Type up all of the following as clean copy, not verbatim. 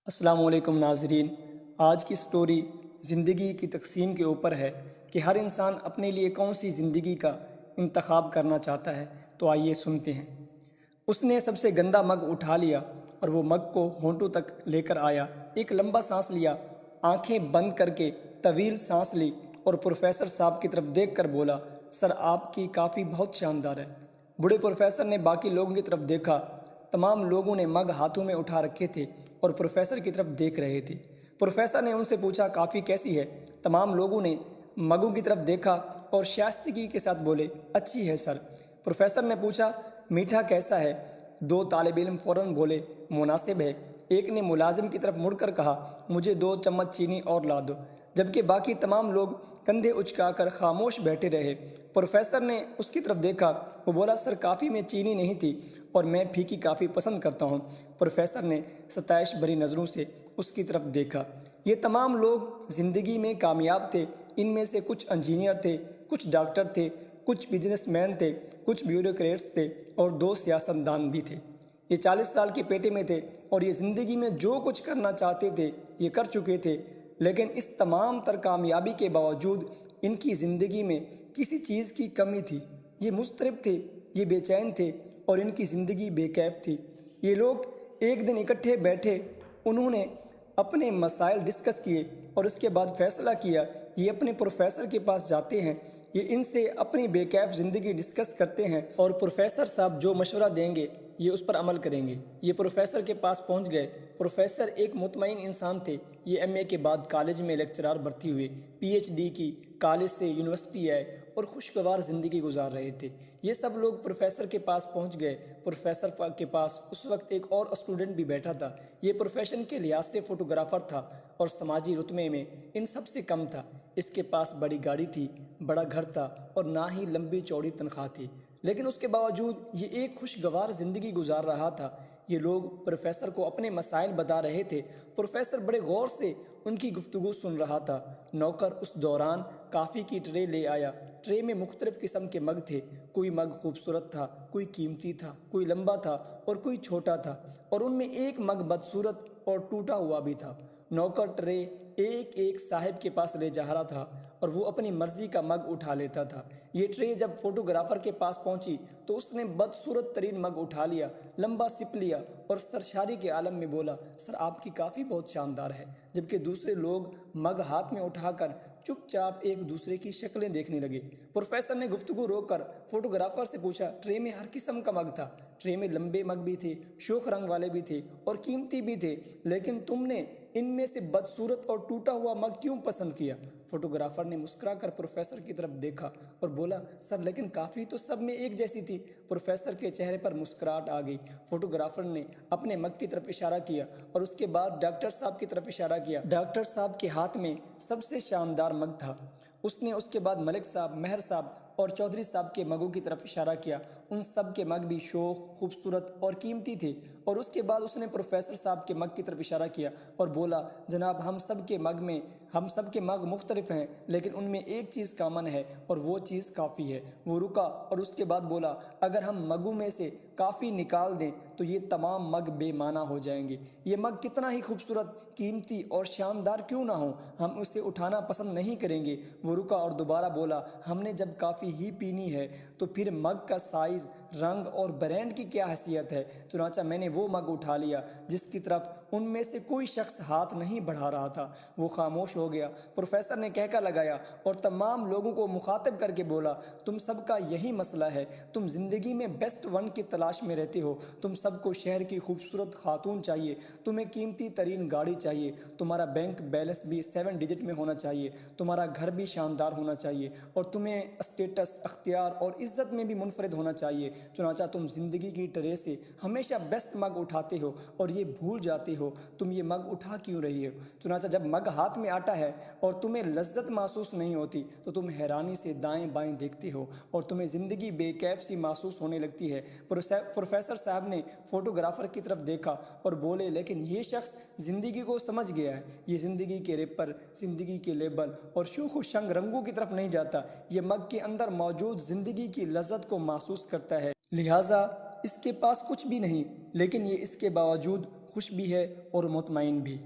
السلام علیکم ناظرین، آج کی سٹوری زندگی کی تقسیم کے اوپر ہے کہ ہر انسان اپنے لیے کون سی زندگی کا انتخاب کرنا چاہتا ہے۔ تو آئیے سنتے ہیں۔ اس نے سب سے گندا مگ اٹھا لیا اور وہ مگ کو ہونٹوں تک لے کر آیا۔ ایک لمبا سانس لیا، آنکھیں بند کر کے طویل سانس لی اور پروفیسر صاحب کی طرف دیکھ کر بولا، سر آپ کی کافی بہت شاندار ہے۔ بوڑھے پروفیسر نے باقی لوگوں کی طرف دیکھا۔ تمام لوگوں نے مگ ہاتھوں میں اٹھا رکھے تھے اور پروفیسر کی طرف دیکھ رہے تھے۔ پروفیسر نے ان سے پوچھا، کافی کیسی ہے؟ تمام لوگوں نے مگوں کی طرف دیکھا اور شائستگی کے ساتھ بولے، اچھی ہے سر۔ پروفیسر نے پوچھا، میٹھا کیسا ہے؟ دو طالب علم فوراً بولے، مناسب ہے۔ ایک نے ملازم کی طرف مڑ کر کہا، مجھے 2 چمچ چینی اور لا دو، جبکہ باقی تمام لوگ کندھے اچکا کر خاموش بیٹھے رہے۔ پروفیسر نے اس کی طرف دیکھا، وہ بولا، سر کافی میں چینی نہیں تھی اور میں پھیکی کافی پسند کرتا ہوں۔ پروفیسر نے ستائش بھری نظروں سے اس کی طرف دیکھا۔ یہ تمام لوگ زندگی میں کامیاب تھے۔ ان میں سے کچھ انجینئر تھے، کچھ ڈاکٹر تھے، کچھ بزنس مین تھے، کچھ بیوروکریٹس تھے اور 2 سیاستدان بھی تھے۔ یہ 40 سال کے پیٹے میں تھے اور یہ زندگی میں جو کچھ کرنا چاہتے تھے یہ کر چکے تھے، لیکن اس تمام تر کامیابی کے باوجود ان کی زندگی میں کسی چیز کی کمی تھی۔ یہ مضطرب تھے، یہ بے چین تھے اور ان کی زندگی بے کیف تھی۔ یہ لوگ ایک دن اکٹھے بیٹھے، انہوں نے اپنے مسائل ڈسکس کیے اور اس کے بعد فیصلہ کیا یہ اپنے پروفیسر کے پاس جاتے ہیں، یہ ان سے اپنی بے کیف زندگی ڈسکس کرتے ہیں اور پروفیسر صاحب جو مشورہ دیں گے یہ اس پر عمل کریں گے۔ یہ پروفیسر کے پاس پہنچ گئے۔ پروفیسر ایک مطمئن انسان تھے۔ یہ ایم اے کے بعد کالج میں لیکچرار بھرتی ہوئے، پی ایچ ڈی کی، کالج سے یونیورسٹی آئے اور خوشگوار زندگی گزار رہے تھے۔ یہ سب لوگ پروفیسر کے پاس پہنچ گئے۔ پروفیسر کے پاس اس وقت ایک اور اسٹوڈنٹ بھی بیٹھا تھا۔ یہ پروفیشن کے لحاظ سے فوٹوگرافر تھا اور سماجی رتبے میں ان سب سے کم تھا۔ اس کے پاس بڑی گاڑی تھی، بڑا گھر تھا اور نہ ہی لمبی چوڑی تنخواہ تھی، لیکن اس کے باوجود یہ ایک خوشگوار زندگی گزار رہا تھا۔ یہ لوگ پروفیسر کو اپنے مسائل بتا رہے تھے۔ پروفیسر بڑے غور سے ان کی گفتگو سن رہا تھا۔ نوکر اس دوران کافی کی ٹرے لے آیا۔ ٹرے میں مختلف قسم کے مگ تھے۔ کوئی مگ خوبصورت تھا، کوئی قیمتی تھا، کوئی لمبا تھا اور کوئی چھوٹا تھا، اور ان میں ایک مگ بدصورت اور ٹوٹا ہوا بھی تھا۔ نوکر ٹرے ایک ایک صاحب کے پاس لے جا رہا تھا اور وہ اپنی مرضی کا مگ اٹھا لیتا تھا۔ یہ ٹرے جب فوٹوگرافر کے پاس پہنچی تو اس نے بدصورت ترین مگ اٹھا لیا، لمبا سپ لیا اور سرشاری کے عالم میں بولا، سر آپ کی کافی بہت شاندار ہے، جبکہ دوسرے لوگ مگ ہاتھ میں اٹھا کر چپ چاپ ایک دوسرے کی شکلیں دیکھنے لگے۔ پروفیسر نے گفتگو روک کر فوٹوگرافر سے پوچھا، ٹرے میں ہر قسم کا مگ تھا، ٹرے میں لمبے مگ بھی تھے، شوخ رنگ والے بھی تھے اور قیمتی بھی تھے، لیکن تم نے ان میں سے بدصورت اور ٹوٹا ہوا مگ کیوں پسند کیا؟ فوٹوگرافر نے مسکرا کر پروفیسر کی طرف دیکھا اور بولا، سر لیکن کافی تو سب میں ایک جیسی تھی۔ پروفیسر کے چہرے پر مسکراہٹ آ گئی۔ فوٹوگرافر نے اپنے مگ کی طرف اشارہ کیا اور اس کے بعد ڈاکٹر صاحب کی طرف اشارہ کیا۔ ڈاکٹر صاحب کے ہاتھ میں سب سے شاندار مگ تھا۔ اس نے اس کے بعد ملک صاحب، مہر صاحب اور چودھری صاحب کے مگوں کی طرف اشارہ کیا۔ ان سب کے مگ بھی شوخ، خوبصورت اور قیمتی تھے، اور اس کے بعد اس نے پروفیسر صاحب کے مگ کی طرف اشارہ کیا اور بولا، جناب ہم سب کے مگ مختلف ہیں، لیکن ان میں ایک چیز کامن ہے اور وہ چیز کافی ہے۔ وہ رکا اور اس کے بعد بولا، اگر ہم مگوں میں سے کافی نکال دیں تو یہ تمام مگ بے معنی ہو جائیں گے۔ یہ مگ کتنا ہی خوبصورت، قیمتی اور شاندار کیوں نہ ہو، ہم اسے اٹھانا پسند نہیں کریں گے۔ وہ رکا اور دوبارہ بولا، ہم نے جب کافی ہی پینی ہے تو پھر مگ کا سائز، رنگ اور برانڈ کی کیا حیثیت ہے؟ چنانچہ میں نے وہ مگ اٹھا لیا جس کی طرف ان میں سے کوئی شخص ہاتھ نہیں بڑھا رہا تھا۔ وہ خاموش ہو گیا۔ پروفیسر نے کہکا لگایا اور تمام لوگوں کو مخاطب کر کے بولا، تم سب کا یہی مسئلہ ہے، تم زندگی میں بیسٹ ون کی تلاش میں رہتے ہو۔ تم سب کو شہر کی خوبصورت خاتون چاہیے، تمہیں قیمتی ترین گاڑی چاہیے، تمہارا بینک بیلنس بھی 7 ڈیجٹ میں ہونا چاہیے، تمہارا گھر بھی شاندار ہونا چاہیے اور تمہیں اسٹیٹس، اختیار اور عزت میں بھی منفرد ہونا چاہیے۔ چنانچہ تم زندگی کی ٹرے سے ہمیشہ بیسٹ مگ اٹھاتے ہو اور یہ بھول جاتے ہو تم یہ مگ اٹھا کیوں رہی ہو۔ چنانچہ جب مگ ہاتھ میں آتا ہے اور تمہیں لذت محسوس نہیں ہوتی تو تم حیرانی سے دائیں بائیں دیکھتے ہو اور تمہیں زندگی بے کیف سی محسوس ہونے لگتی ہے۔ پروفیسر صاحب نے فوٹوگرافر کی طرف دیکھا اور بولے، لیکن یہ شخص زندگی کو سمجھ گیا ہے، یہ زندگی کے ریپر، زندگی کے لیبل اور شوخ و شنگ رنگوں کی طرف نہیں جاتا، یہ مگ کے اندر موجود زندگی کی لذت کو محسوس کرتا ہے، لہٰذا اس کے پاس کچھ بھی نہیں، لیکن یہ اس کے باوجود خوش بھی ہے اور مطمئن بھی۔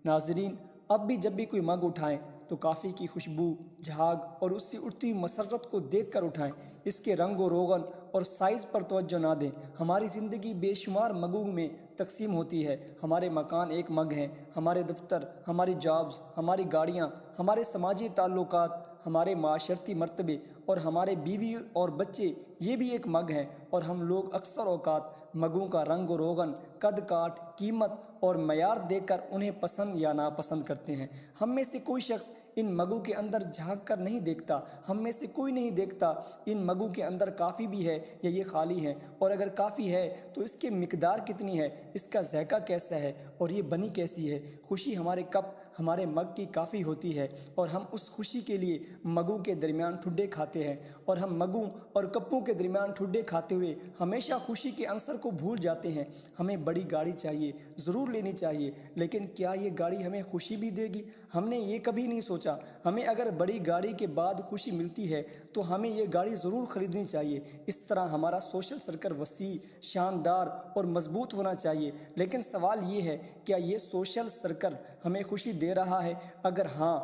ناظرین، اب بھی جب بھی کوئی مگ اٹھائیں تو کافی کی خوشبو، جھاگ اور اس سے اٹھتی ہوئی مسرت کو دیکھ کر اٹھائیں، اس کے رنگ و روغن اور سائز پر توجہ نہ دیں۔ ہماری زندگی بے شمار مگوں میں تقسیم ہوتی ہے۔ ہمارے مکان ایک مگ ہیں، ہمارے دفتر، ہماری جابز، ہماری گاڑیاں، ہمارے سماجی تعلقات، ہمارے معاشرتی مرتبے اور ہمارے بیوی اور بچے یہ بھی ایک مگ ہیں، اور ہم لوگ اکثر اوقات مگوں کا رنگ و روغن، قد کاٹ، قیمت اور معیار دیکھ کر انہیں پسند یا ناپسند کرتے ہیں۔ ہم میں سے کوئی شخص ان مگوں کے اندر جھانک کر نہیں دیکھتا۔ ہم میں سے کوئی نہیں دیکھتا ان مگوں کے اندر کافی بھی ہے یا یہ خالی ہیں، اور اگر کافی ہے تو اس کی مقدار کتنی ہے، اس کا ذائقہ کیسا ہے اور یہ بنی کیسی ہے۔ خوشی ہمارے کپ، ہمارے مگ کی کافی ہوتی ہے، اور ہم اس خوشی کے لیے مگوں کے درمیان ٹھڈے کھاتے ہیں، اور ہم مگوں اور کپوں کے درمیان ٹھڈے کھاتے ہوئے ہمیشہ خوشی کے عنصر کو بھول جاتے ہیں۔ ہمیں بڑی گاڑی چاہیے، ضرور لینی چاہیے، لیکن کیا یہ گاڑی ہمیں خوشی بھی دے گی؟ ہم نے یہ کبھی نہیں سوچا۔ ہمیں اگر بڑی گاڑی کے بعد خوشی ملتی ہے تو ہمیں یہ گاڑی ضرور خریدنی چاہیے۔ اس طرح ہمارا سوشل سرکل وسیع، شاندار اور مضبوط ہونا چاہیے۔ لیکن سوال یہ ہے، کیا یہ سوشل سرکل ہمیں خوشی دے رہا ہے؟ اگر ہاں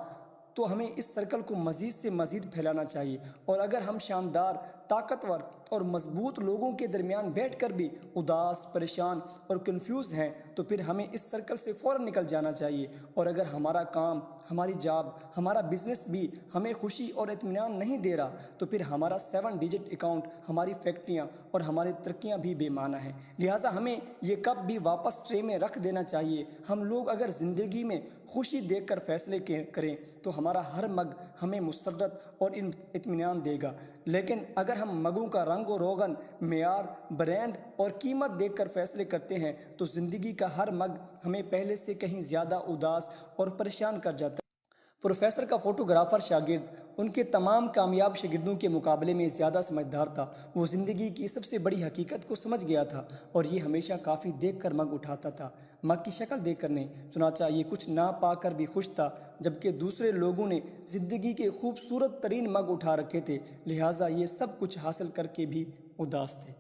تو ہمیں اس سرکل کو مزید سے مزید پھیلانا چاہیے، اور اگر ہم شاندار، طاقتور اور مضبوط لوگوں کے درمیان بیٹھ کر بھی اداس، پریشان اور کنفیوز ہیں تو پھر ہمیں اس سرکل سے فوراً نکل جانا چاہیے۔ اور اگر ہمارا کام، ہماری جاب، ہمارا بزنس بھی ہمیں خوشی اور اطمینان نہیں دے رہا تو پھر ہمارا 7 ڈیجٹ اکاؤنٹ، ہماری فیکٹریاں اور ہماری ترقیاں بھی بے معنی ہیں۔ لہٰذا ہمیں یہ کپ بھی واپس ٹرے میں رکھ دینا چاہیے۔ ہم لوگ اگر زندگی میں خوشی دیکھ کر فیصلے کریں تو ہمارا ہر مگ ہمیں مسرت اور اطمینان دے گا، لیکن اگر ہم مگوں کا رنگ و روغن، معیار، برانڈ اور قیمت دیکھ کر فیصلے کرتے ہیں تو زندگی کا ہر مگ ہمیں پہلے سے کہیں زیادہ اداس اور پریشان کر جاتا ہے۔ پروفیسر کا فوٹوگرافر شاگرد ان کے تمام کامیاب شاگردوں کے مقابلے میں زیادہ سمجھدار تھا۔ وہ زندگی کی سب سے بڑی حقیقت کو سمجھ گیا تھا، اور یہ ہمیشہ کافی دیکھ کر مگ اٹھاتا تھا، مگ کی شکل دیکھ کر نہیں۔ چنانچہ یہ کچھ نہ پا کر بھی خوش تھا، جبکہ دوسرے لوگوں نے زندگی کے خوبصورت ترین مگ اٹھا رکھے تھے، لہٰذا یہ سب کچھ حاصل کر کے بھی اداس تھے۔